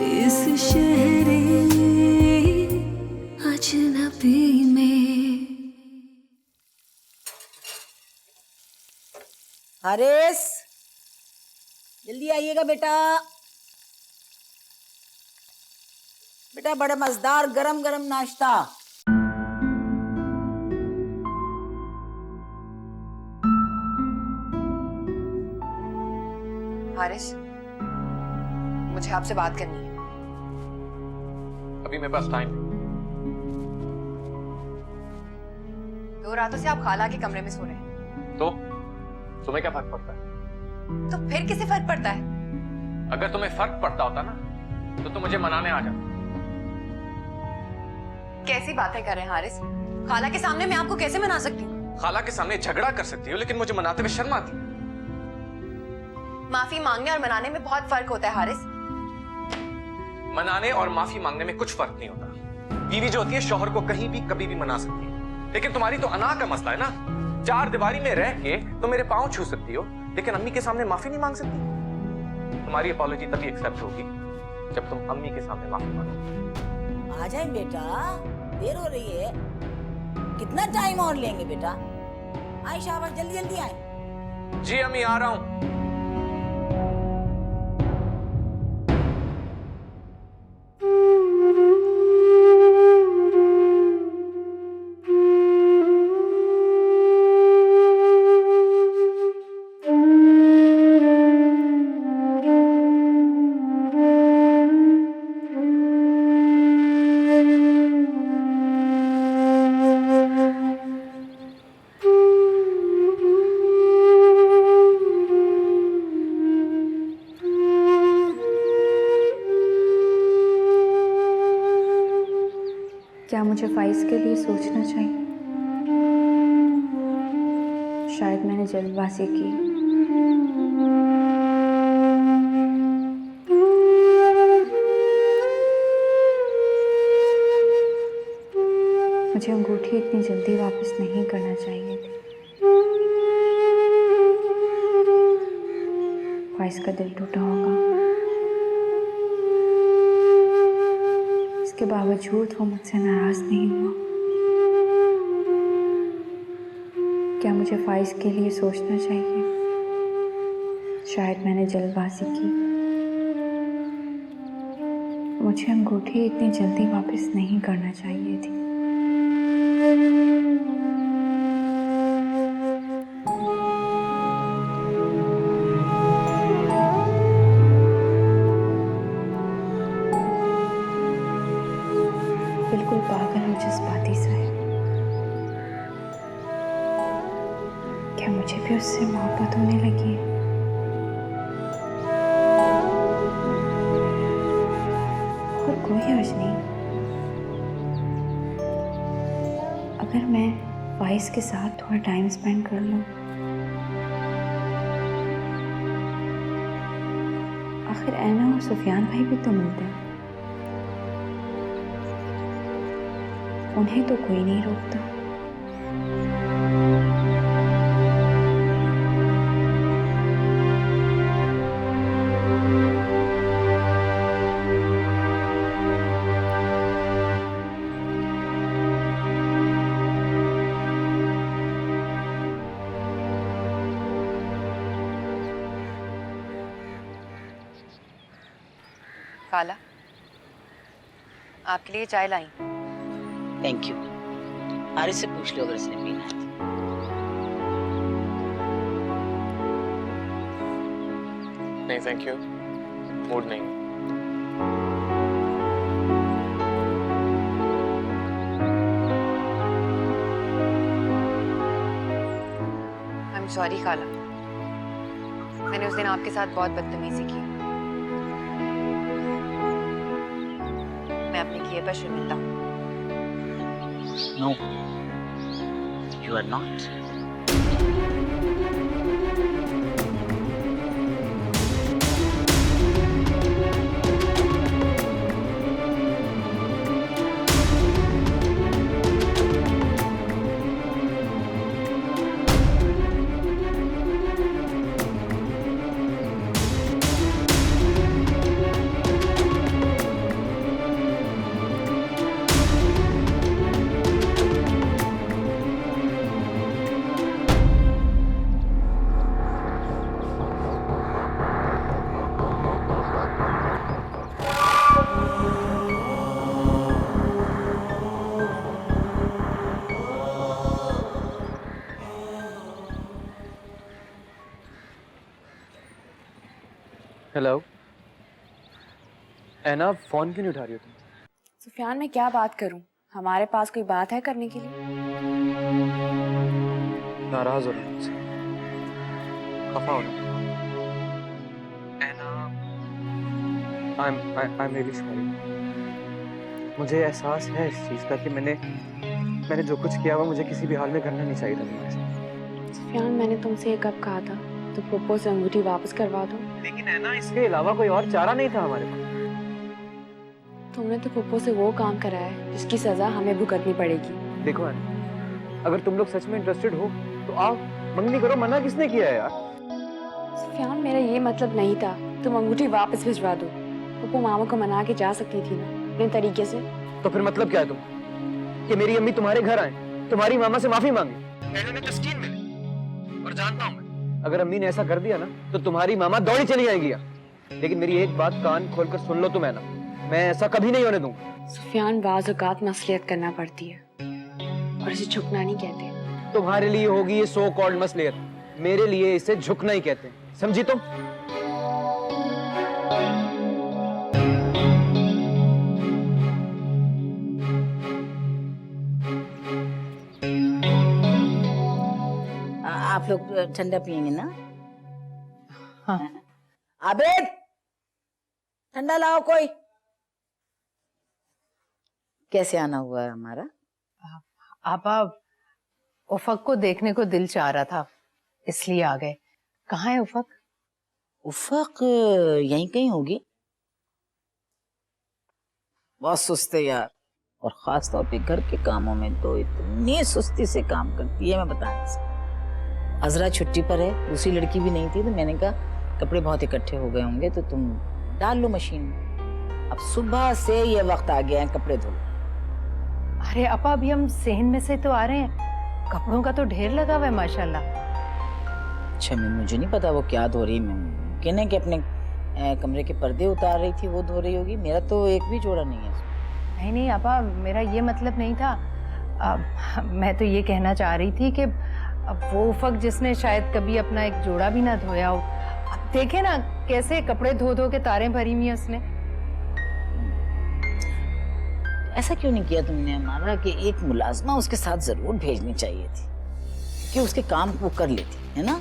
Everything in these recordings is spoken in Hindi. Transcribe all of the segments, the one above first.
इस शहरे अजनबी में। हारिस, जल्दी आइएगा बेटा। बेटा बड़ा मजेदार गरम गरम नाश्ता। हारिस, मुझे आपसे बात करनी है। अभी मेरे पास टाइम नहीं। 2 रातों से आप खाला के कमरे में सो रहे हैं। तो तुम्हें क्या फर्क पड़ता है? तो फिर किसे फर्क पड़ता है? अगर तुम्हें फर्क पड़ता होता ना तो तुम मुझे मनाने आ जाते। कैसी बातें कर रहे हैं हारिस? खाला के सामने मैं आपको कैसे मना सकती हूँ? खाला के सामने झगड़ा कर सकती हो, लेकिन मुझे मनाते हुए शर्म आती है। माफी मांगने और मनाने में बहुत फर्क होता है हारिस। मनाने और माफी मांगने में कुछ फर्क नहीं होता। बीवी जो होती है शौहर को कहीं भी कभी भी मना सकती है, लेकिन तुम्हारी तो अना का मसला है ना। 4 दीवारी में रह के तुम मेरे पांव छू सकती हो, लेकिन अम्मी के सामने माफी नहीं मांग सकती। तुम्हारी अपॉलॉजी तभी एक्सेप्ट होगी जब तुम अम्मी के सामने माफी मांगो। आ जाए बेटा, देर हो रही है। कितना टाइम और लेंगे बेटा? आए शाबाश, जल्दी जल्दी आए। जी अम्मी, आ रहा हूं। क्या मुझे फाइज के लिए सोचना चाहिए? शायद मैंने जल्दबाजी की। मुझे अंगूठी इतनी जल्दी वापस नहीं करना चाहिए थी। फाइज का दिल टूटा होगा, इसके बावजूद वो मुझसे नाराज नहीं हुआ। क्या मुझे फाइज के लिए सोचना चाहिए? शायद मैंने जल्दबाजी की। मुझे अंगूठी इतनी जल्दी वापस नहीं करना चाहिए थी। बिल्कुल पागल और जज्बाती सा है। क्या मुझे भी उससे मोहब्बत होने लगी है? और कोई हर्ज नहीं अगर मैं फाइज के साथ थोड़ा टाइम स्पेंड कर लूं। आखिर ऐना और सुफियान भाई भी तो मिलते हैं, उन्हें तो कोई नहीं रोकता। खाला, आपके लिए चाय लाई। Thank you. हारिस से पूछ लो अगर इसने पीना है। नहीं थैंक यू, मूड नहीं। आई एम सॉरी खाला, मैंने उस दिन आपके साथ बहुत बदतमीजी की। मैं अपने किए पर शर्मिंदा हूँ। No, you are not. Hello Anna, phone क्यों नहीं उठा रही हो तुम? सुफियान, मैं क्या बात करूं? हमारे पास कोई बात है करने के लिए? नाराज हो रही हो मुझसे, खफा हो रही हो? ऐना, I'm really sorry. मुझे एहसास है इस चीज़ का कि मैंने जो कुछ किया वो मुझे किसी भी हाल में करना नहीं चाहिए था तुम्हारे साथ। सुफियान, मैंने तुमसे ये कब कहा था तो पप्पो से अंगूठी वापस करवा दो? लेकिन है ना, इसके अलावा कोई और चारा नहीं था हमारे पास। तुमने तो पप्पो से वो काम कराया है जिसकी सजा हमें भुगतनी पड़ेगी। देखो ऐना, अगर तुम लोग सच में इंटरेस्टेड हो तो आओ, मंगनी करो। मना किसने किया है यार? सुफियान, मेरा ये मतलब नहीं था। तुम अंगूठी वापस भिजवा दो। पप्पो मामा को मना के जा सकती थी ना अपने तरीके से। तो फिर मतलब क्या है तुम कि मेरी अम्मी तुम्हारे घर आए, तुम्हारी मामा से माफी मांगे, उन्हें तस्कीन मिले? और जानता हूं मैं, अगर अम्मी ने ऐसा कर दिया ना तो तुम्हारी मामा दौड़ी चली जाएगी यार। लेकिन मेरी एक बात कान खोलकर सुन लो तुम, है ना, मैं ऐसा कभी नहीं होने दूंगा। सुफियान, बाज़ औक़ात मसलियत करना पड़ती है और इसे झुकना नहीं कहते। तुम्हारे लिए होगी ये सो कॉल्ड मसलियत, मेरे लिए इसे झुकना ही कहते हैं, समझी तुम? आप लोग ठंडा पियेंगे ना? हाँ। आबिद, ठंडा लाओ कोई। कैसे आना हुआ है हमारा? आपा, उफक को देखने को दिल चाह रहा था इसलिए आ गए। कहाँ है उफक? उफक यहीं कहीं होगी। बहुत सुस्त है यार, और खास तौर पे घर के कामों में तो इतनी सुस्ती से काम करती है, मैं बता नहीं सकती। अजरा छुट्टी पर है, दूसरी लड़की भी नहीं थी, तो मैंने कहा कपड़े बहुत इकट्ठे हो गए होंगे तो तुम डाल लो मशीन में। अब सुबह से ये वक्त आ गया है कपड़े धो। अरे अपा, अभी हम सेहन में से तो आ रहे हैं, कपड़ों का तो ढेर लगा हुआ है माशाल्लाह। अच्छा, मुझे नहीं पता वो क्या धो रही। मुमकिन है कि अपने कमरे के पर्दे उतार रही थी, वो धो रही होगी। मेरा तो एक भी जोड़ा नहीं है। नहीं नहीं अपा, मेरा ये मतलब नहीं था। मैं तो ये कहना चाह रही थी कि अब वो उफक जिसने शायद कभी अपना एक जोड़ा भी ना धोया हो, अब देखे ना कैसे कपड़े धो धो के तारें भरी हुई हैं उसने। ऐसा क्यों नहीं किया तुमने हमारा कि एक मुलाजमा उसके साथ जरूर भेजनी चाहिए थी कि उसके काम वो कर लेती, है ना?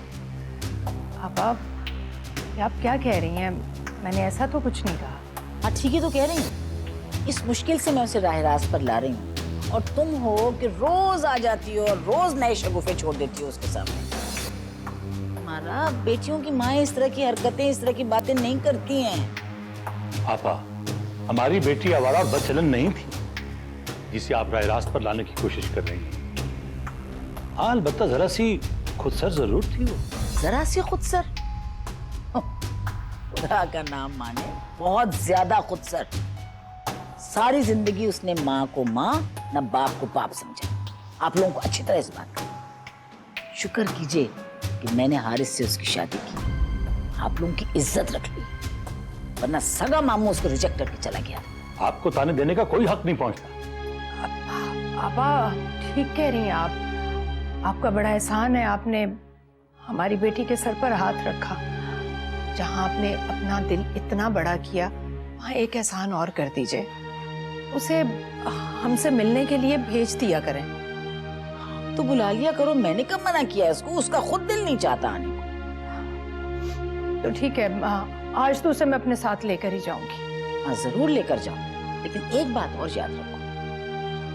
आप क्या कह रही हैं? मैंने ऐसा तो कुछ नहीं कहा। हाँ ठीक है, तो कह रही हूँ। इस मुश्किल से मैं उसे राह रास्त पर ला रही हूँ, और तुम हो कि रोज आ जाती हो और रोज नए शगुफे छोड़ देती हो उसके सामने। हमारा बेटियों की माँ इस तरह की हरकतें, इस तरह की बातें नहीं करती हैं। आपा, हमारी बेटी आवारा और बदचलन नहीं थी जिसे आप राह रास्त पर लाने की कोशिश कर रही हैं। हाँ, अलबत्ता जरा सी खुदसर जरूर थी वो। जरा सी खुदसर? खुदा का नाम माने, बहुत ज्यादा खुदसर। सारी जिंदगी उसने माँ को माँ, न बाप को बाप समझा। आप लोगों को अच्छी तरह इस बात का शुक्र कीजिए कि मैंने हारिस से उसकी शादी की, आप लोगों की इज्जत रख ली, वरना सगा मामू उसको रिजेक्ट करके चला गया। आपको ताने देने का कोई हक नहीं पहुंचता। आपा, ठीक कह रही हैं आप। आपका बड़ा एहसान है, आपने हमारी बेटी के सर पर हाथ रखा। जहां आपने अपना दिल इतना बड़ा किया, वहां एक एहसान और कर दीजिए, उसे हमसे मिलने के लिए भेज दिया करें। तो बुला लिया करो, मैंने कब मना किया उसको? उसका खुद दिल नहीं चाहता आने को। तो ठीक है, आज तो उसे मैं अपने साथ लेकर ही जाऊंगी। हाँ जरूर लेकर जाओ, लेकिन एक बात और याद रखो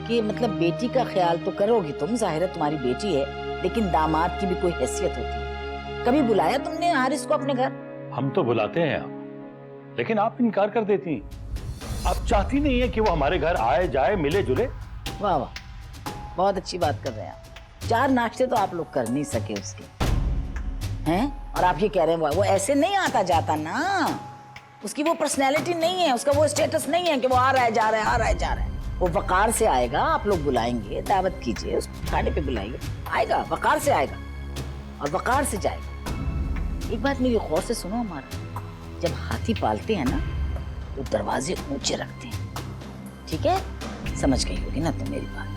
कि मतलब बेटी का ख्याल तो करोगी तुम, जाहिर है तुम्हारी बेटी है, लेकिन दामाद की भी कोई हैसियत होती है। कभी बुलाया तुमने हारिस को अपने घर? हम तो बुलाते हैं आप, लेकिन आप इनकार कर देती हैं। आप चाहती नहीं है कि वो हमारे घर आए जाए, मिले जुले। वाह वाह, बहुत अच्छी बात कर रहे हैं आप। 4 नाश्ते तो आप लोग कर नहीं सके उसके, हैं? और आप ये कह रहे हैं वो ऐसे नहीं आता जाता ना, उसकी वो पर्सनैलिटी नहीं है, उसका वो स्टेटस नहीं है कि वो आ रहा है जा रहा है, आ रहा है जा रहा है। वो वकार से आएगा, आप लोग बुलाएंगे, दावत कीजिए, उसको खाने पे बुलाइए, आएगा, वकार से आएगा और वकार से जाएगा। एक बात मेरी गौर से सुनो हमारा, जब हाथी पालते हैं ना तो दरवाजे ऊंचे रखते हैं, ठीक है? समझ गई होगी ना तुम मेरी बात?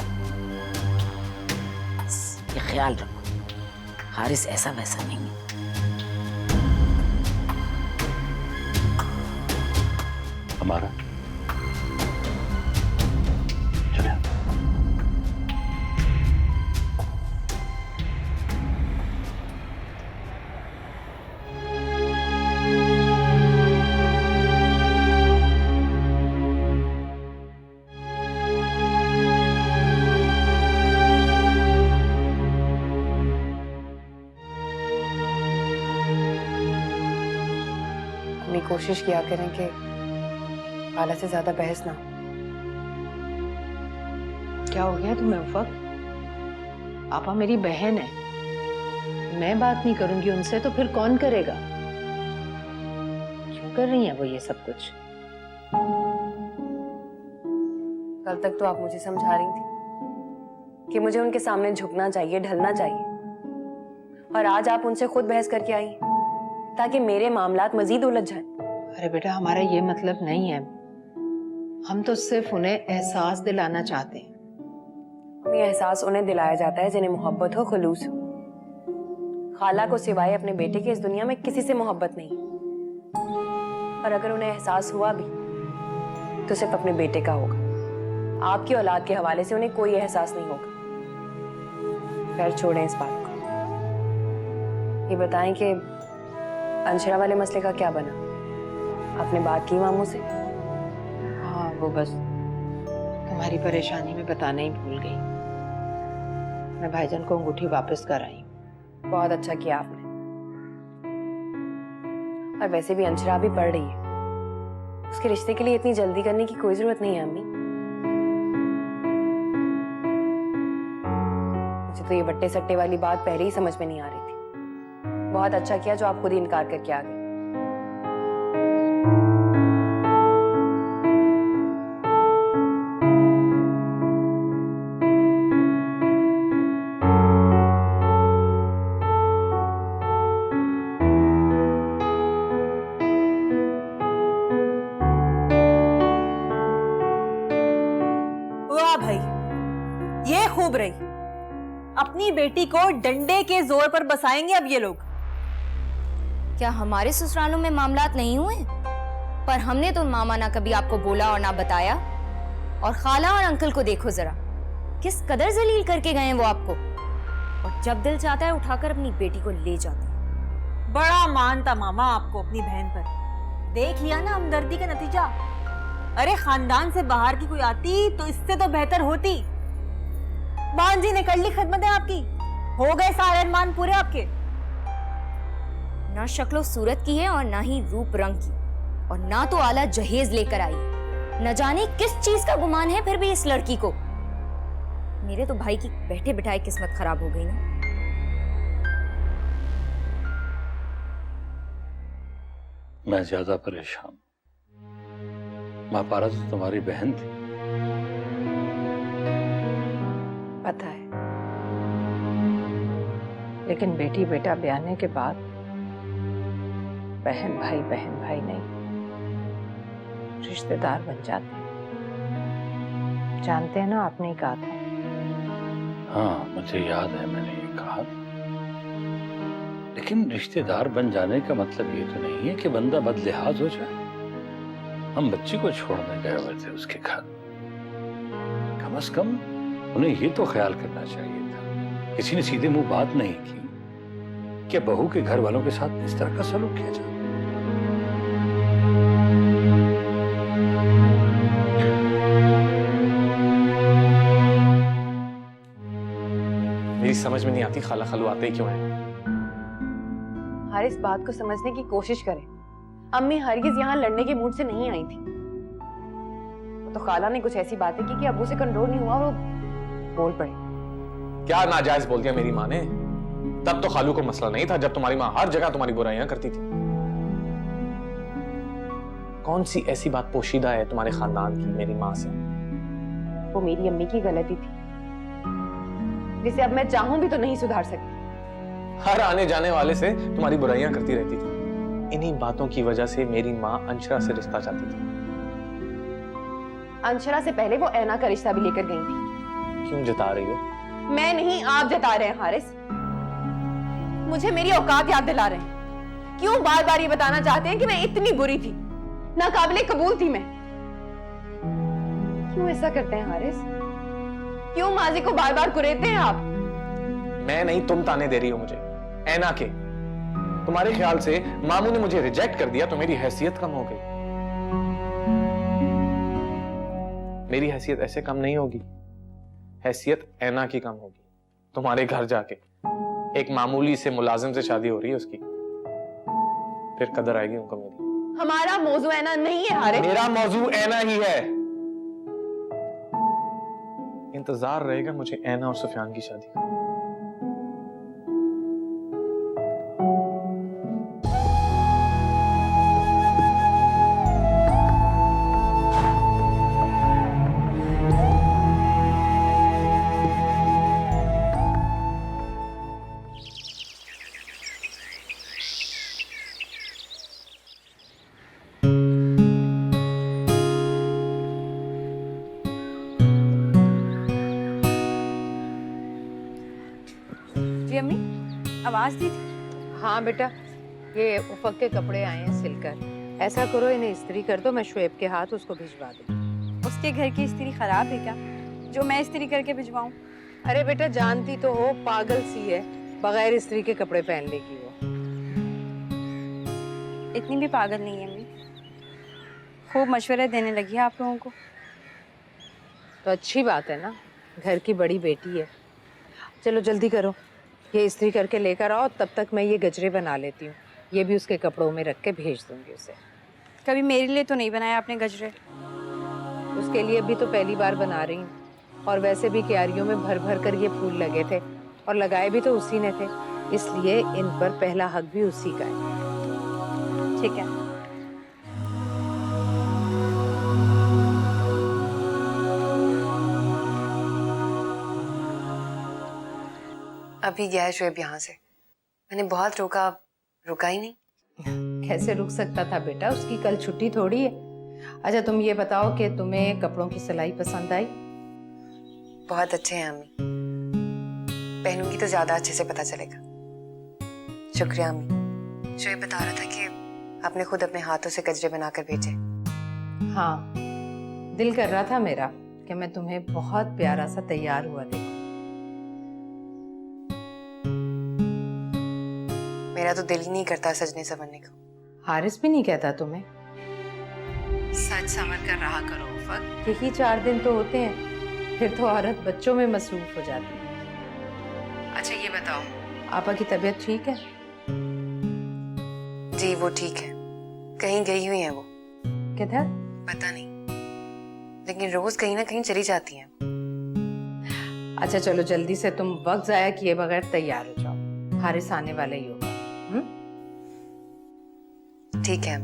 ये ख्याल रखो, हारिस ऐसा वैसा नहीं है। हमारा। चले। अम्मी कोशिश किया करें कि खाला से ज्यादा बहस ना हो। क्या हो गया तुम्हें उफक? आपा मेरी बहन है, मैं बात नहीं करूंगी उनसे तो फिर कौन करेगा? क्यों कर रही है वो ये सब कुछ? कल तक तो आप मुझे समझा रही थी कि मुझे उनके सामने झुकना चाहिए, ढलना चाहिए, और आज आप उनसे खुद बहस करके आई हैं ताकि मेरे मामलात मजीद उलझ जाएं। अरे बेटा, हमारा ये मतलब नहीं है, हम तो सिर्फ उन्हें एहसास दिलाना चाहते हैं। ये एहसास उन्हें दिलाया जाता है जिन्हें मोहब्बत हो, खुलूस हो। खाला को सिवाय अपने बेटे के इस दुनिया में किसी से मोहब्बत नहीं, और अगर उन्हें एहसास हुआ भी तो सिर्फ अपने बेटे का होगा। आपकी औलाद के हवाले से उन्हें कोई एहसास नहीं होगा। खैर छोड़ें इस बात को। ये बताएं कि अंशरा वाले मसले का क्या बना? आपने बात की मामू से? हाँ, वो बस तुम्हारी परेशानी में बताना ही भूल गई। मैं भाईजान को अंगूठी वापस कर आई। बहुत अच्छा किया आपने। और वैसे भी अंशरा भी पढ़ रही है, उसके रिश्ते के लिए इतनी जल्दी करने की कोई जरूरत नहीं है अम्मी। मुझे तो ये बट्टे सट्टे वाली बात पहले ही समझ में नहीं आ रही थी। बहुत अच्छा किया जो आप खुद ही इनकार करके आ गए। वाह भाई, ये खूब रही। अपनी बेटी को डंडे के जोर पर बसाएंगे अब ये लोग। क्या हमारे ससुरालों में मामलात नहीं हुए? पर हमने तो मामा ना कभी आपको बोला और ना बताया। और खाला और अंकल को देखो जरा, किस कदर जलील करके गए हैं वो आपको। और जब दिल चाहता है उठाकर अपनी बेटी को ले जाते हैं। बड़ा मानता मामा आपको अपनी बहन पर। देख लिया ना हमदर्दी का नतीजा। अरे खानदान से बाहर की कोई आती तो इससे तो बेहतर होती। बान जी ने कर ली खिदमतें आपकी, हो गए सारे अरमान पूरे आपके। ना शक्लो सूरत की है और ना ही रूप रंग की, और ना तो आला जहेज लेकर आई है। न जाने किस चीज का गुमान है फिर भी इस लड़की को। मेरे तो भाई की बैठे बिठाए किस्मत खराब हो गई ना। मैं ज्यादा परेशान। माँ पारा तो तुम्हारी बहन थी। पता है, लेकिन बेटी बेटा ब्याने के बाद बहन भाई नहीं, रिश्तेदार बन जाते हैं। जानते हैं ना, आपने ही कहा था। हाँ, मुझे याद है, मैंने ये कहा। लेकिन रिश्तेदार बन जाने का मतलब ये तो नहीं है कि बंदा बदलिहाज हो जाए। हम बच्ची को छोड़ने गए हुए थे उसके घर। कम से कम उन्हें ये तो ख्याल करना चाहिए था। किसी ने सीधे मुंह बात नहीं की कि बहू के घर वालों के साथ इस तरह का सलूक किया जाए। मेरी समझ में नहीं आती खाला खालू आते ही क्यों हैं। हर इस बात को समझने की कोशिश करें। अम्मी हरगिज यहाँ लड़ने के मूड से नहीं आई थी। तो खाला ने कुछ ऐसी बातें की कि अब्बू से कंट्रोल नहीं हुआ, वो बोल पड़े। क्या नाजायज बोल दिया मेरी माँ ने? तब तो खालू को मसला नहीं था, जब तुम्हारी माँ हर जगह तुम्हारी बुराइयां करती थी। कौन सी ऐसी बात पोशीदा है तुम्हारे खानदान की मेरी माँ से? वो मेरी अम्मी की गलती थी जिसे अब मैं चाहूं भी तो नहीं सुधार सकती। हर आने जाने वाले से तुम्हारी बुराइयां करती रहती थी। इन्हीं बातों की वजह से मेरी माँ अंशरा से रिश्ता चाहती थी। अंशरा से पहले वो ऐना का रिश्ता भी लेकर गई थी। क्यों जता रही हो? मैं नहीं, आप जता रहे हैं हारिस। मुझे मेरी औकात याद दिला रहे हैं। क्यों बार बार ये बताना चाहते हैं कि मैं इतनी बुरी थी, नाकाबिले कबूल थी मैं। क्यों ऐसा करते हैं हारिस? क्यों माजी को बार बार कुरेदते हैं आप? मैं नहीं, तुम ताने दे रही हो मुझे ऐना के। तुम्हारे ख्याल से मामू ने मुझे रिजेक्ट कर दिया तो मेरी हैसियत कम हो गई। मेरी हैसियत ऐसे कम नहीं होगी, हैसियत ऐना की कम होगी। तुम्हारे घर जाके एक मामूली से मुलाजिम से शादी हो रही है उसकी, फिर कदर आएगी उनको मेरी। हमारा मौजू ऐना नहीं है हारिस। मेरा मौजू ऐना ही है। इंतजार रहेगा मुझे ऐना और सुफियान की शादी का। जी अम्मी, आवाज दी थी। हाँ बेटा, ये उफक के कपड़े आए हैं सिलकर। ऐसा करो, इन्हें इस्त्री कर दो, मैं शुएब के हाथ उसको भिजवा दूँ। उसके घर की इस्त्री खराब है क्या, जो मैं इस्त्री करके भिजवाऊं? अरे बेटा, जानती तो हो पागल सी है, बगैर इस्त्री के कपड़े पहन लेगी वो। इतनी भी पागल नहीं है अम्मी, खूब मशवरे देने लगी है आप लोगों को। तो अच्छी बात है ना, घर की बड़ी बेटी है। चलो जल्दी करो, ये इस्त्री करके लेकर आओ, तब तक मैं ये गजरे बना लेती हूँ। ये भी उसके कपड़ों में रख के भेज दूंगी उसे। कभी मेरे लिए तो नहीं बनाया आपने गजरे? उसके लिए भी तो पहली बार बना रही हूँ, और वैसे भी क्यारियों में भर भर कर ये फूल लगे थे, और लगाए भी तो उसी ने थे, इसलिए इन पर पहला हक भी उसी का है। ठीक है। अभी गया है शुएब यहाँ से। मैंने बहुत रोका, रुका ही नहीं। कैसे रुक सकता था बेटा, उसकी कल छुट्टी थोड़ी है। अच्छा तुम ये बताओ कि तुम्हें कपड़ों की सिलाई पसंद आई? बहुत अच्छे हैं अम्मी, पहनूंगी तो ज्यादा अच्छे से पता चलेगा। शुक्रिया अम्मी। शुएब बता रहा था कि आपने खुद अपने हाथों से गजरे बनाकर भेजे। हाँ, दिल कर रहा था मेरा कि मैं तुम्हें बहुत प्यारा सा तैयार हुआ देखूं। मेरा तो दिल ही नहीं करता सजने संवरने को। हारिस भी नहीं कहता तुम्हें? सच समझ कर रहा करो उफक, यही 4 दिन तो होते हैं, फिर तो औरत बच्चों में मसरूफ हो जाती है। अच्छा ये बताओ, आपा की तबीयत ठीक है? जी वो ठीक है, कहीं गई हुई है वो। किधर? पता नहीं, लेकिन रोज कहीं ना कहीं चली जाती हैं। अच्छा चलो जल्दी से, तुम वक्त जाया किए बगैर तैयार हो जाओ, हारिस आने वाला ही होगा। ठीक है,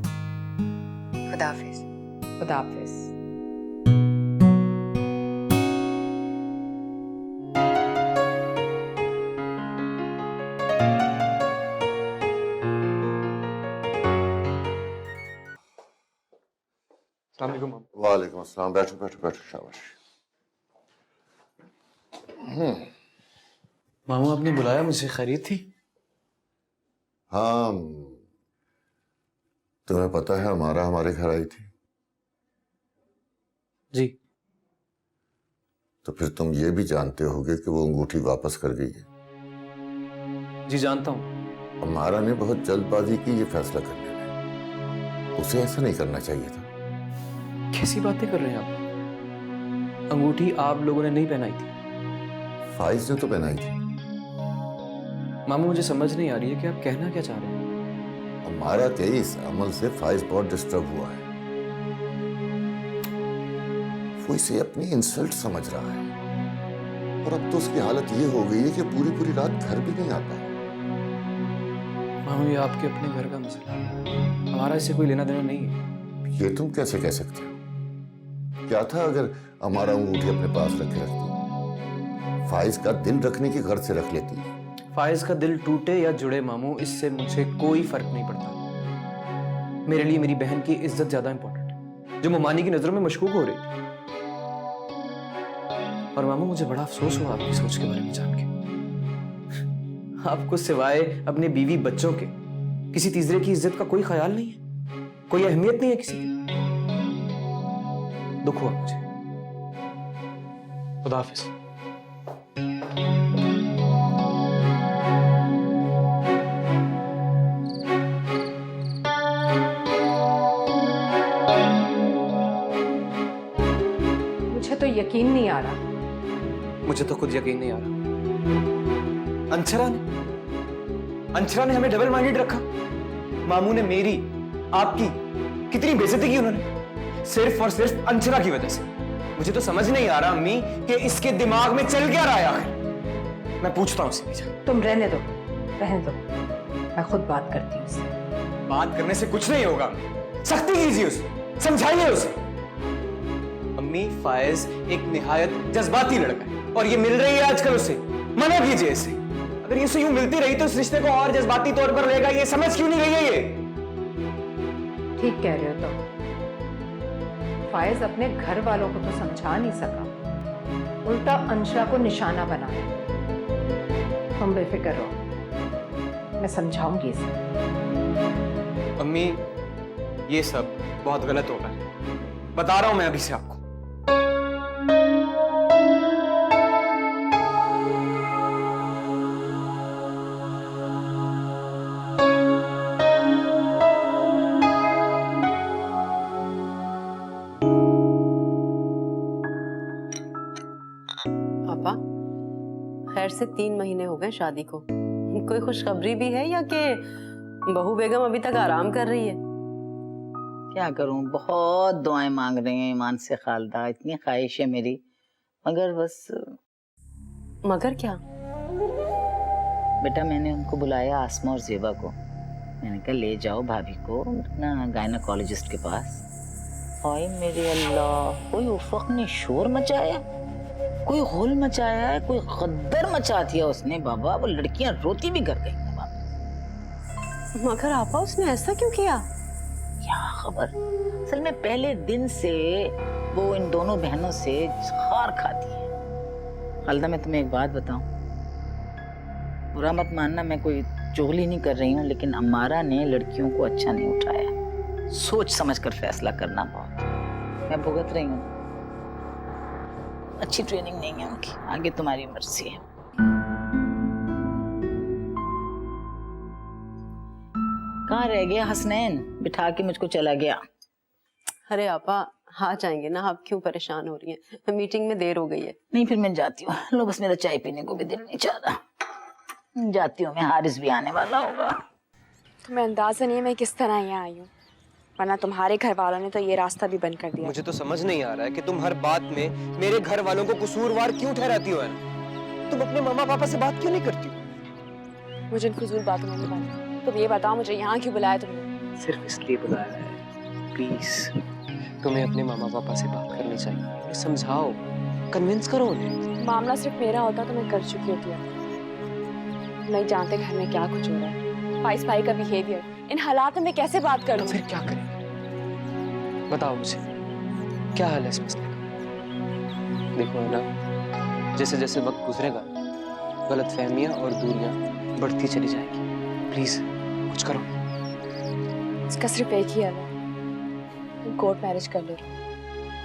खुदा हाफिज। खुदा हाफिज। वालेकुम अस्सलाम। बैठो बैठो बैठो, शाबाश। मामू आपने बुलाया, मुझे खैरियत थी? हाँ, तुम्हें पता है हमारा हमारे घर आई थी जी। तो फिर तुम ये भी जानते होगे कि वो अंगूठी वापस कर गई है। जी जानता हूँ। हमारा ने बहुत जल्दबाजी की ये फैसला करने में, उसे ऐसा नहीं करना चाहिए था। कैसी बातें कर रहे हैं आप? अंगूठी आप लोगों ने नहीं पहनाई थी। फाइज ने तो पहनाई थी। मामू मुझे समझ नहीं आ रही है कि आप कहना क्या चाह रहे हैं। हमारा के इस अमल से फाइज बहुत डिस्टर्ब हुआ है, वो इसे अपनी इंसल्ट समझ रहा है, और अब तो उसकी हालत ये हो गई है कि पूरी पूरी रात घर भी नहीं आता। मामू ये आपके अपने घर का मसला है, हमारा इससे कोई लेना देना नहीं है। ये तुम कैसे कह सकते हो? क्या था अगर हमारा अंगूठी अपने पास रखे रखती, फाइज का दिल रखने की गर्ज से रख लेती। फाइज का दिल टूटे या जुड़े मामू, इससे मुझे कोई फर्क नहीं पड़ता। मेरे लिए मेरी बहन की इज्जत ज्यादा इंपॉर्टेंट है, जो मुमानी की नजरों में मशकूक हो रही थी। और मामू मुझे बड़ा अफसोस हुआ आपकी सोच के बारे में जान के। आपको सिवाय अपने बीवी बच्चों के किसी तीसरे की इज्जत का कोई ख्याल नहीं है, कोई अहमियत नहीं है किसी की। दुख हुआ मुझे, खुदा हाफिज। मुझे तो यकीन नहीं आ रहा। मुझे तो खुद यकीन नहीं आ रहा। अंशरा ने हमें डबल माइंडेड रखा। मामू ने मेरी, आपकी कितनी बेइज्जती की उन्होंने, सिर्फ और सिर्फ अंशरा की वजह से। मुझे तो समझ नहीं आ रहा अम्मी कि इसके दिमाग में चल क्या रहा है आखिर। मैं पूछता हूँ उससे। तुम रहने दो, रहने दो, मैं खुद बात करती हूँ उससे। बात करने से कुछ नहीं होगा, सख्ती कीजिए उसे, समझाइए उसे। अम्मी, फायज एक निहायत जज्बाती लड़का है और ये मिल रही है आजकल उसे, मना कीजिए इसे। अगर ये यूं मिलती रही तो इस रिश्ते को और जज्बाती तौर पर लेगा। ये समझ क्यों नहीं रही है ये? ठीक कह रहे हो तुम। फायज अपने घर वालों को तो समझा नहीं सका, उल्टा अंशरा को निशाना बनाया। तुम बेफिक्र रहो, मैं समझाऊंगी इसे। अम्मी, ये सब बहुत गलत होगा, बता रहा हूं मैं अभी से आपको। पापा, खैर से 3 महीने हो गए शादी को, कोई खुशखबरी भी है या कि बहू बेगम अभी तक आराम कर रही है? क्या करूं, बहुत दुआएं मांग रही हैं ईमान से खालदा, इतनी ख्वाहिश है मेरी, मगर बस। मगर क्या? बेटा, मैंने उनको बुलाया, आसमा और जेबा को। मैंने कहा ले जाओ भाभी को ना गायनाकोलॉजिस्ट के पास। हाय मेरे अल्लाह, कोई उफक ने शोर मचाया, कोई होल मचाया है, कोई गद्दर मचा दिया उसने बाबा। वो लड़कियां रोती भी कर गई हैं बाबा। मगर आपा, उसने ऐसा क्यों किया? क्या खबर, असल में पहले दिन से वो इन दोनों बहनों से खार खाती है। खालदा, मैं तुम्हें एक बात बताऊं, बुरा मत मानना, मैं कोई चुगली नहीं कर रही हूँ, लेकिन अम्मारा ने लड़कियों को अच्छा नहीं उठाया। सोच समझ कर फैसला करना बहुत। मैं भुगत रही हूँ, अच्छी ट्रेनिंग नहीं है उनकी। आगे तुम्हारी मर्जी है। कहाँ रह गया हसनैन, बिठा के मुझको चला गया। अरे आपा, आ जाएंगे ना, आप क्यों परेशान हो रही हैं? मीटिंग में देर हो गई है। नहीं, फिर मैं जाती हूँ। लो, बस मेरा चाय पीने को भी दिल नहीं चाह रहा। जाती हूँ मैं, हारिस भी आने वाला होगा। तुम्हें अंदाजा नहीं है मैं किस तरह यहाँ आई हूँ, वरना तुम्हारे घर वालों ने तो ये रास्ता भी बंद कर दिया। मुझे तो समझ नहीं आ रहा है कि तुम हर बात में मेरे घर वालों को कसूरवार क्यों ठहराती हो यार? तुम अपने मामा पापा से बात क्यों नहीं करती हो? मुझे इन फजूल बातों में नहीं बनना। तुम ये बताओ, मुझे यहाँ क्यों बुलाया तुमने? सिर्फ इसलिए बुलाया है, प्लीज तुम्हें अपने मामा पापा से बात करनी चाहिए। समझाओ, कन्विंस करो उन्हें। मामला सिर्फ मेरा होता तो मैं कर चुकी होती। नहीं जानते घर में क्या कुछ हो रहा है, फाइज भाई का बिहेवियर, इन हालात में कैसे बात करूं? फिर क्या करें, बताओ मुझे, क्या हाल है इस मसले का? देखो है ना, जैसे जैसे वक्त गुजरेगा गलतफहमियां और दूरियां बढ़ती चली जाएगी। प्लीज कुछ करो। इसका सिर्फ एक ही हल है, तुम कोर्ट मैरिज कर लो।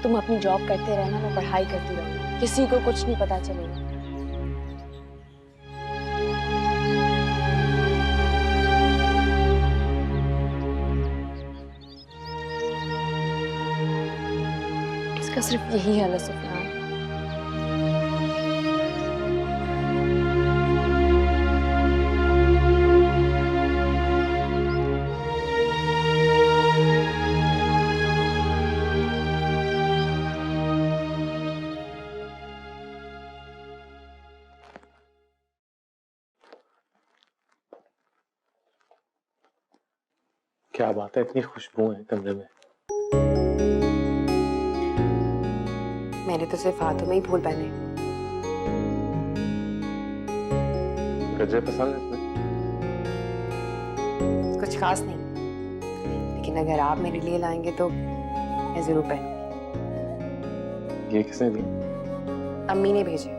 तुम अपनी जॉब करते रहना, मैं पढ़ाई करती रहूंगी, किसी को कुछ नहीं पता चलेगा। इसका सिर्फ यही हल है सुफियान। क्या बात है, इतनी खुशबू है कमरे में। मैंने तो सिर्फ हाथों में ही फूल पहने। गजरे पसंद है इसमें? कुछ खास नहीं, लेकिन अगर आप मेरे लिए लाएंगे तो मैं जरूर पहनूंगी। ये किसने दी? अम्मी ने भेजे,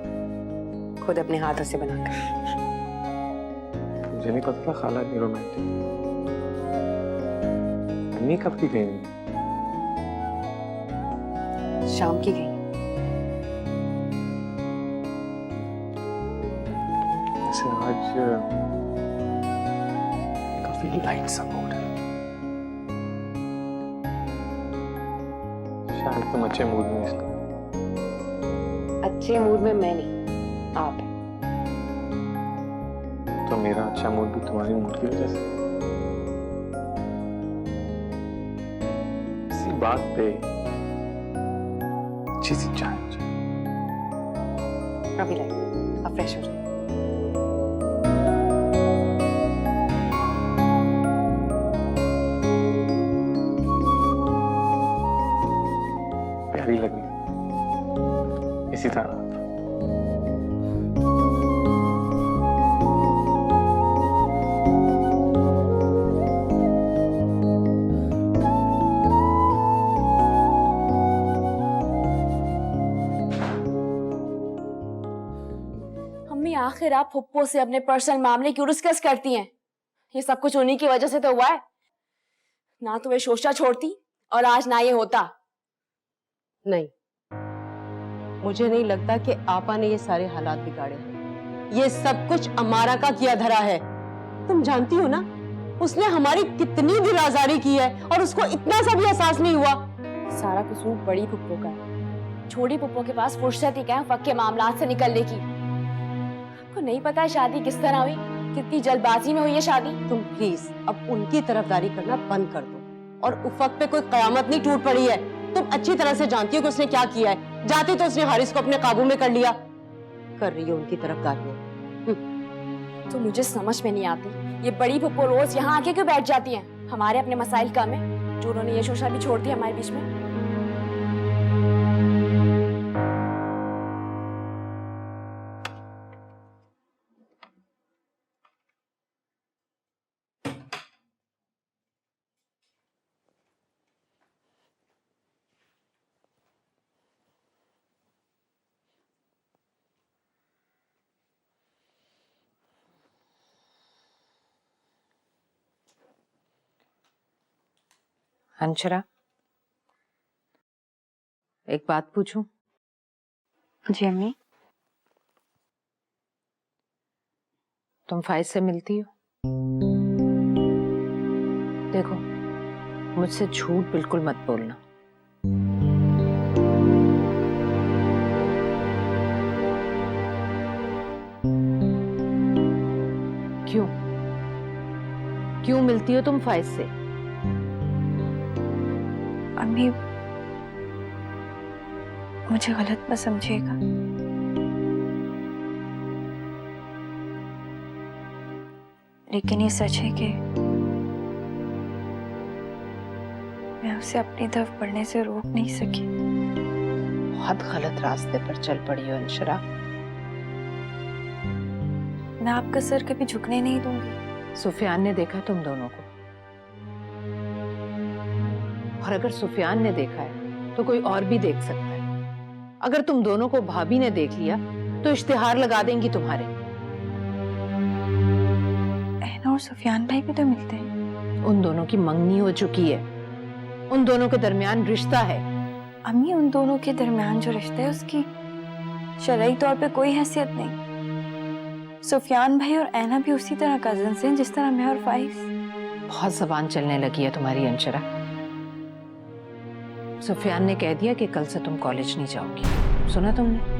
खुद अपने हाथों से बनाकर। मुझे नहीं पता था खाला इतनी रोमांटिक। अम्मी कब की गई? शाम की गई। काफी लाइट सा मूड है। शायद तुम अच्छे मूड में इसलिए। अच्छे मूड में मैं नहीं, आप हैं। तो मेरा अच्छा मूड भी तुम्हारी मूड की वजह से। इसी बात पे अच्छी सी चाय हो जाए। अभी लाइए, अब फ्रेश हो जाए। प्यारी लगी इसी तरह। मम्मी आखिर आप फुप्पो से अपने पर्सनल मामले क्यों डिस्कस करती हैं? ये सब कुछ उन्हीं की वजह से तो हुआ है। ना तो वे शोशा छोड़ती और आज ना ये होता। नहीं, मुझे नहीं लगता कि आपा ने ये सारे हालात बिगाड़े हैं। ये सब कुछ अमारा का किया धरा है। तुम जानती हो ना, उसने हमारी कितनी दिल आजारी की है और उसको इतना सा भी एहसास नहीं हुआ। सारा कसूर बड़ी पुप्पो का है। छोटी पुप्पो के पास फुर्सत ही क्या वक्त के मामलात से निकलने की। आपको नहीं पता है शादी किस तरह हुई, कितनी जल्दबाजी में हुई है शादी। तुम प्लीज अब उनकी तरफदारी करना बंद कर दो। और उफक पे कोई कयामत नहीं टूट पड़ी है। तुम अच्छी तरह से जानती हो कि उसने क्या किया है। जाती तो उसने हारिस को अपने काबू में कर लिया। कर रही है उनकी तरफदारी। तो मुझे समझ में नहीं आती ये बड़ी पुप्पो रोज यहाँ आके क्यों बैठ जाती हैं? हमारे अपने मसाइल कम है जो उन्होंने ये शोशा भी छोड़ दिया हमारे बीच में। अंशरा, एक बात पूछूं? जी अम्मी। तुम फाइज से मिलती हो? देखो, मुझसे झूठ बिल्कुल मत बोलना। क्यों? क्यों मिलती हो तुम फाइज से? अम्मी, मुझे गलत मत समझिएगा। लेकिन ये सच है कि मैं उसे अपनी तरफ बढ़ने से रोक नहीं सकी। बहुत गलत रास्ते पर चल पड़ी हो अंशरा। मैं आपका सर कभी झुकने नहीं दूंगी। सुफियान ने देखा तुम दोनों को, और अगर सुफियान ने देखा है तो कोई और भी देख सकता है। अगर तुम दोनों को भाभी ने देख लिया तो इश्तिहार लगा देंगी तुम्हारे। ऐना और सुफियान भाई भी तो मिलते हैं। उन दोनों की मंगनी हो चुकी है, उन दोनों के दरमियान रिश्ता है। अम्मी, उन दोनों के दरमियान जो रिश्ता है उसकी शरई तौर पे कोई हैसियत नहीं। सुफियान भाई और ऐना भी उसी तरह कजिन्स हैं जिस तरह मैं और फाइज। बहुत जबान चलने लगी है तुम्हारी अंशरा। सुफियान ने कह दिया कि कल से तुम कॉलेज नहीं जाओगी। सुना तुमने?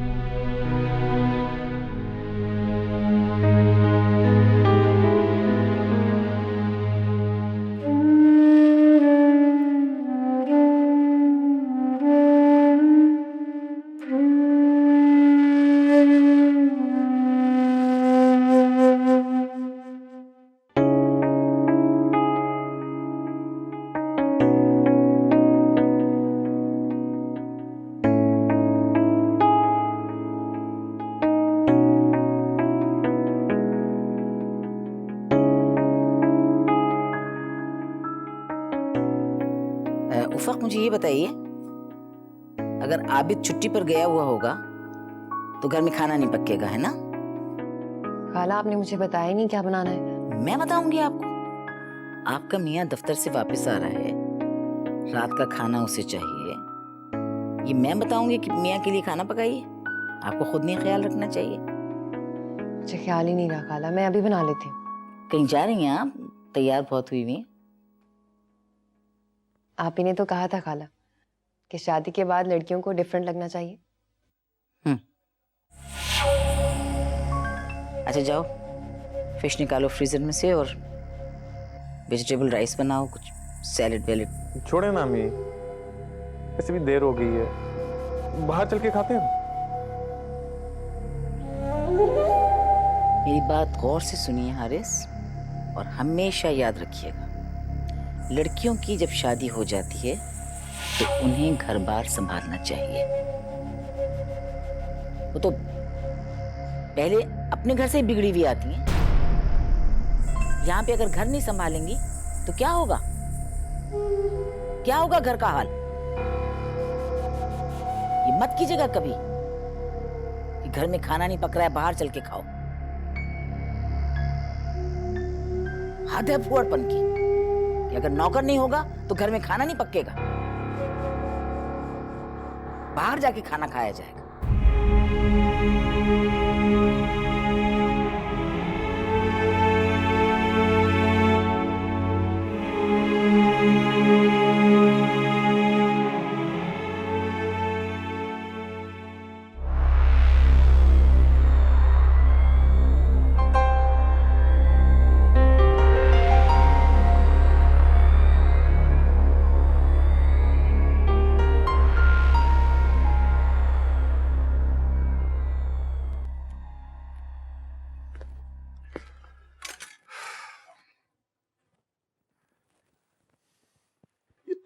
उफक, मुझे ये बताइए, अगर आबिद छुट्टी पर गया हुआ होगा तो घर में खाना नहीं पकेगा, है ना? खाला, आपने मुझे बताया नहीं क्या बनाना है। मैं बताऊंगी आपको। आपका मियाँ दफ्तर से वापस आ रहा है, रात का खाना उसे चाहिए। ये मैं बताऊंगी कि मियाँ के लिए खाना पकाइए? आपको खुद नहीं ख्याल रखना चाहिए? मुझे ख्याल ही नहीं रहा खाला, मैं अभी बना लेती हूँ। कहीं जा रही हैं आप? तैयार बहुत हुई हुई। आप ही ने तो कहा था खाला कि शादी के बाद लड़कियों को डिफरेंट लगना चाहिए। अच्छा जाओ, फिश निकालो फ्रीजर में से और वेजिटेबल राइस बनाओ, कुछ सैलेड वैलेड। छोड़े ना अम्मी, ऐसे भी देर हो गई है, बाहर चल के खाते हैं। मेरी बात गौर से सुनिए हारिस, और हमेशा याद रखिएगा, लड़कियों की जब शादी हो जाती है तो उन्हें घर बार संभालना चाहिए। वो तो पहले अपने घर से ही बिगड़ी हुई आती हैं। यहाँ पे अगर घर नहीं संभालेंगी तो क्या होगा? क्या होगा घर का हाल? ये मत कीजिएगा कभी कि घर में खाना नहीं पक रहा है, बाहर चल के खाओ। हद है फुहड़पन की कि अगर नौकर नहीं होगा तो घर में खाना नहीं पकेगा, बाहर जाके खाना खाया जाएगा।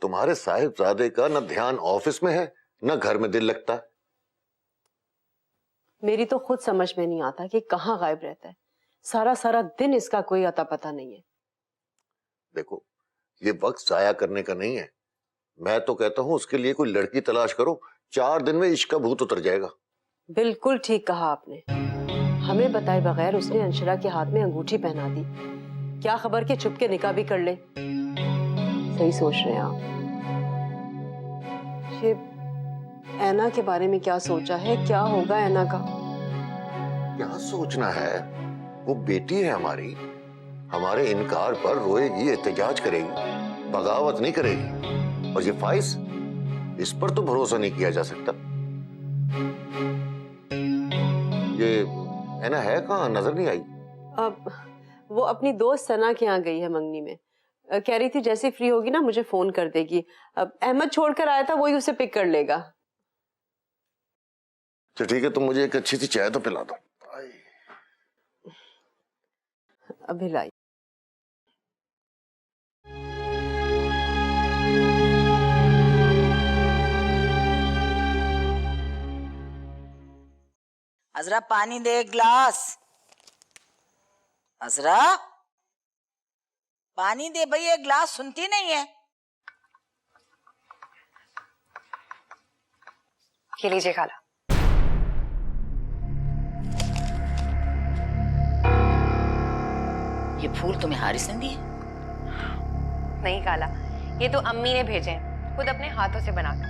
तुम्हारे साहिबजादे का न ध्यान ऑफिस में है न घर में दिल लगता है। मेरी तो खुद समझ में नहीं आता कि कहाँ गायब रहता है। सारा सारा दिन इसका कोई अता पता नहीं है। देखो, ये वक्त जाया करने का नहीं है। मैं तो कहता हूँ उसके लिए कोई लड़की तलाश करो, 4 दिन में इश्क का भूत उतर जाएगा। बिल्कुल ठीक कहा आपने। हमें बताए बगैर उसने अंशरा के हाथ में अंगूठी पहना दी। क्या खबर कि छुप के निकाह भी कर ले। सही सोच रहे हैं आप। ये ऐना के बारे में क्या सोचा है? क्या होगा ऐना का? क्या सोचना है? वो बेटी है हमारी, हमारे इनकार पर रोएगी, एहतजाज करेगी, बगावत नहीं करेगी। और ये फाइज, इस पर तो भरोसा नहीं किया जा सकता। ये ऐना है कहाँ? नजर नहीं आई। अब वो अपनी दोस्त सना के यहाँ गई है मंगनी में। कह रही थी जैसे फ्री होगी ना मुझे फोन कर देगी। अब अहमद छोड़कर आया था, वही उसे पिक कर लेगा। तो ठीक है, तुम मुझे एक अच्छी सी चाय तो पिला दो। अभी लाई। अजरा पानी दे एक ग्लास। अजरा पानी दे भाई एक ग्लास, सुनती नहीं है। ये लीजिए खाला। ये फूल तुम्हें हारिस ने दिए? नहीं खाला, ये तो अम्मी ने भेजे हैं, खुद अपने हाथों से बनाकर।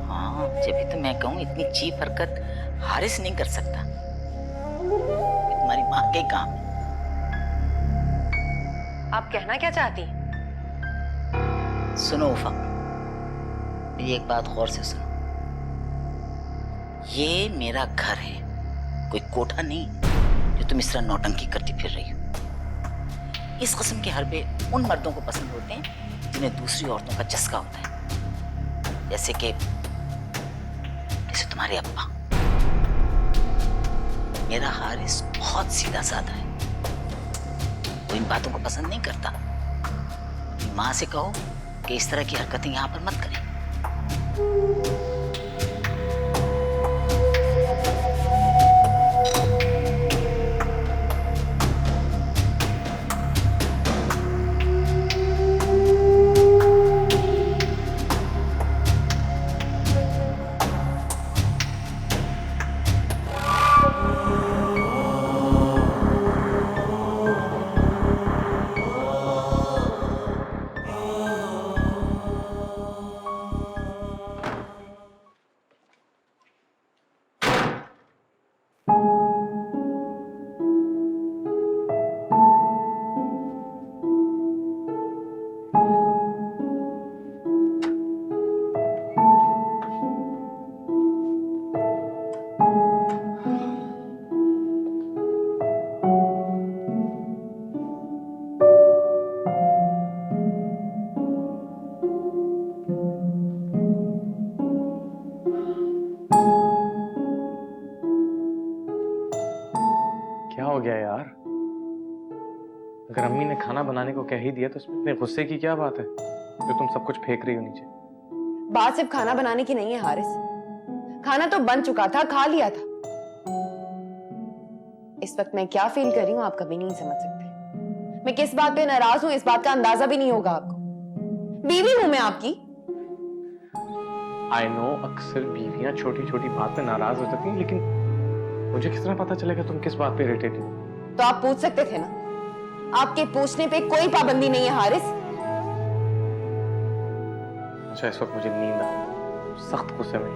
हाँ, जब भी तो मैं कहूँ इतनी चीप हरकत हारिस नहीं कर सकता। तुम्हारी माँ के काम है। आप कहना क्या चाहती? सुनो उफा, मेरी एक बात गौर से सुनो। ये मेरा घर है, कोई कोठा नहीं जो तुम इस तरह नौटंकी करती फिर रही हो। इस किस्म के हरबे उन मर्दों को पसंद होते हैं जिन्हें दूसरी औरतों का चस्का होता है, जैसे तुम्हारे अब्बा। मेरा हारिस बहुत सीधा साधा है, वो इन बातों को पसंद नहीं करता। अपनी माँ से कहो कि इस तरह की हरकतें यहाँ पर मत करें। हो गया यार? अगर अम्मी ने खाना बनाने को कह ही दिया तो इसमें इतने गुस्से की क्या बात है जो तुम सब कुछ फेंक रही हो नीचे? बात सिर्फ खाना बनाने की नहीं है हारिस, खाना तो बन चुका था, खा लिया था। इस वक्त मैं क्या फील कर रही हूँ आप कभी नहीं समझ सकते। मैं किस बात पे नाराज हूँ इस बात का अंदाजा भी नहीं होगा आपको। बीवी हूं मैं आपकी। आई नो अक्सर बीवियां छोटी छोटी बात पे नाराज हो जाती हैं, लेकिन मुझे किस तरह पता चलेगा तुम किस बात पे इरिटेटेड हो? तो आप पूछ सकते थे ना, आपके पूछने पे कोई पाबंदी नहीं है हारिस। अच्छा इस वक्त मुझे नींद आ रही है, सख्त गुस्से में।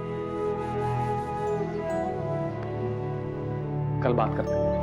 कल बात करते हैं।